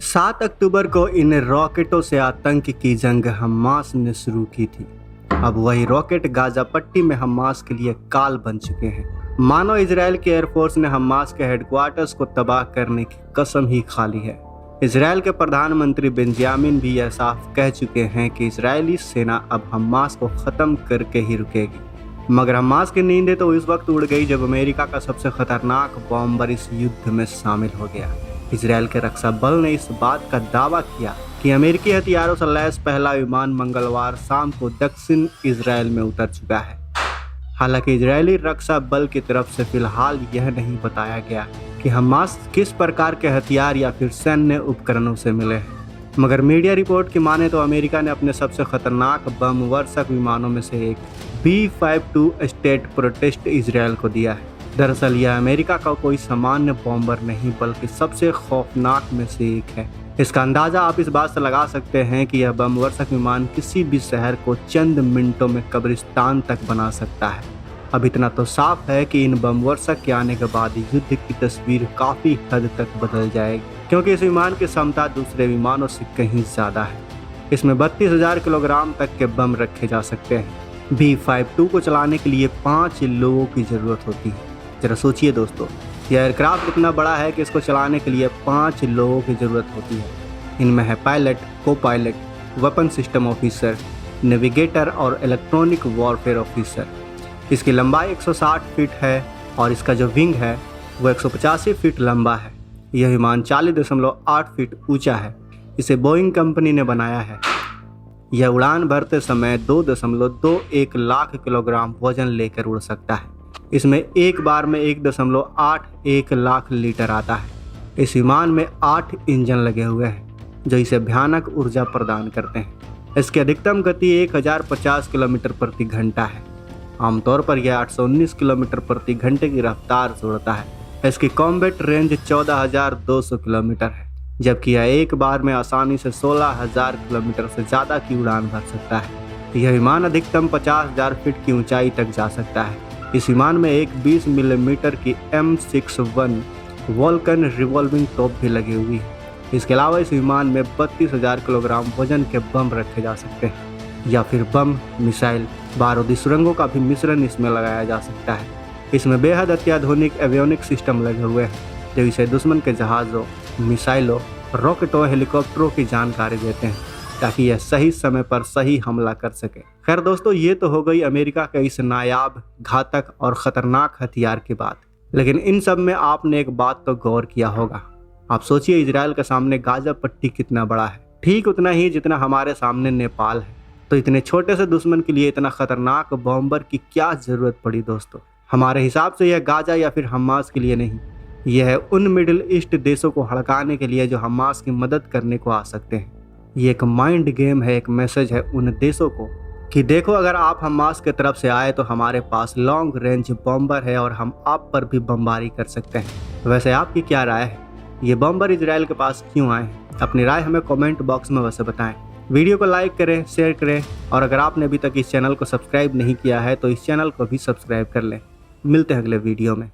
7 अक्टूबर को इन रॉकेटों से आतंक की जंग हमास ने शुरू की थी। अब वही रॉकेट गाजा पट्टी में हमास के लिए काल बन चुके हैं। मानो इजराइल के एयरफोर्स ने हमास के हेडक्वार्टर्स को तबाह करने की कसम ही खा ली है। इजराइल के प्रधानमंत्री बेंजामिन भी यह साफ कह चुके हैं कि इजरायली सेना अब हमास को खत्म करके ही रुकेगी। मगर हमास की नींदें तो इस वक्त उड़ गई जब अमेरिका का सबसे खतरनाक बॉम्बर इस युद्ध में शामिल हो गया। इजराइल के रक्षा बल ने इस बात का दावा किया कि अमेरिकी हथियारों से लैस पहला विमान मंगलवार शाम को दक्षिण इजराइल में उतर चुका है। हालांकि इजरायली रक्षा बल की तरफ से फिलहाल यह नहीं बताया गया कि हमास किस प्रकार के हथियार या फिर सैन्य उपकरणों से मिले हैं। मगर मीडिया रिपोर्ट की माने तो अमेरिका ने अपने सबसे खतरनाक बम वर्षक विमानों में से एक B-52 स्टेट प्रोटेस्ट इजराइल को दिया है। दरअसल यह अमेरिका का कोई सामान्य बॉम्बर नहीं बल्कि सबसे खौफनाक में से एक है। इसका अंदाजा आप इस बात से लगा सकते हैं कि यह बम वर्षक विमान किसी भी शहर को चंद मिनटों में कब्रिस्तान तक बना सकता है। अब इतना तो साफ है कि इन बम वर्षक के आने के बाद युद्ध की तस्वीर काफी हद तक बदल जाएगी, क्योंकि इस विमान की क्षमता दूसरे विमानों से कहीं ज्यादा है। इसमें 32,000 किलोग्राम तक के बम रखे जा सकते हैं। B-52 को चलाने के लिए 5 लोगों की जरूरत होती है। जरा सोचिए दोस्तों, यह एयरक्राफ्ट इतना बड़ा है कि इसको चलाने के लिए 5 लोगों की ज़रूरत होती है। इनमें है पायलट, को pilot, weapon system officer, navigator और इलेक्ट्रॉनिक वॉरफेयर ऑफिसर। इसकी लंबाई 160 फीट है और इसका जो विंग है वो 185 फीट लंबा है। यह विमान 40.8 फीट ऊंचा है। इसे बोइंग कंपनी ने बनाया है। यह उड़ान भरते समय 2.21 लाख किलोग्राम वजन लेकर उड़ सकता है। इसमें एक बार में 1.81 लाख लीटर आता है। इस विमान में 8 इंजन लगे हुए हैं जो इसे भयानक ऊर्जा प्रदान करते हैं। इसकी अधिकतम गति 1050 किलोमीटर प्रति घंटा है। आमतौर पर यह 819 किलोमीटर प्रति घंटे की रफ्तार से उड़ता है। इसकी कॉम्बैट रेंज 14,200 किलोमीटर है, जबकि यह एक बार में आसानी से 16,000 किलोमीटर से ज़्यादा की उड़ान भर सकता है। यह विमान अधिकतम 50,000 फीट की ऊंचाई तक जा सकता है। इस विमान में एक 20 मिलीमीटर की M61 वॉल्कन रिवॉल्विंग टॉप भी लगी हुई है। इसके अलावा इस विमान में 32,000 किलोग्राम वजन के बम रखे जा सकते हैं या फिर बम, मिसाइल, बारूदी सुरंगों का भी मिश्रण इसमें लगाया जा सकता है। इसमें बेहद अत्याधुनिक एवियोनिक सिस्टम लगे हुए हैं जो इसे दुश्मन के जहाज़ों, मिसाइलों, रॉकेटों, हेलीकॉप्टरों की जानकारी देते हैं ताकि यह सही समय पर सही हमला कर सके। खैर दोस्तों, ये तो हो गई अमेरिका के इस नायाब, घातक और खतरनाक हथियार की बात। लेकिन इन सब में आपने एक बात तो गौर किया होगा। आप सोचिए इजराइल के सामने गाजा पट्टी कितना बड़ा है, ठीक उतना ही जितना हमारे सामने नेपाल है। तो इतने छोटे से दुश्मन के लिए इतना खतरनाक बॉम्बर की क्या जरूरत पड़ी दोस्तों? हमारे हिसाब से यह गाजा या फिर हमास के लिए नहीं, यह है उन मिडिल ईस्ट देशों को हड़काने के लिए जो हमास की मदद करने को आ सकते हैं। ये एक माइंड गेम है, एक मैसेज है उन देशों को कि देखो, अगर आप हमास की तरफ से आए तो हमारे पास लॉन्ग रेंज बॉम्बर है और हम आप पर भी बमबारी कर सकते हैं। वैसे आपकी क्या राय है? ये बॉम्बर इजराइल के पास क्यों आए हैं? अपनी राय हमें कमेंट बॉक्स में वैसे बताएं। वीडियो को लाइक करें, शेयर करें और अगर आपने अभी तक इस चैनल को सब्सक्राइब नहीं किया है तो इस चैनल को भी सब्सक्राइब कर लें। मिलते हैं अगले वीडियो में।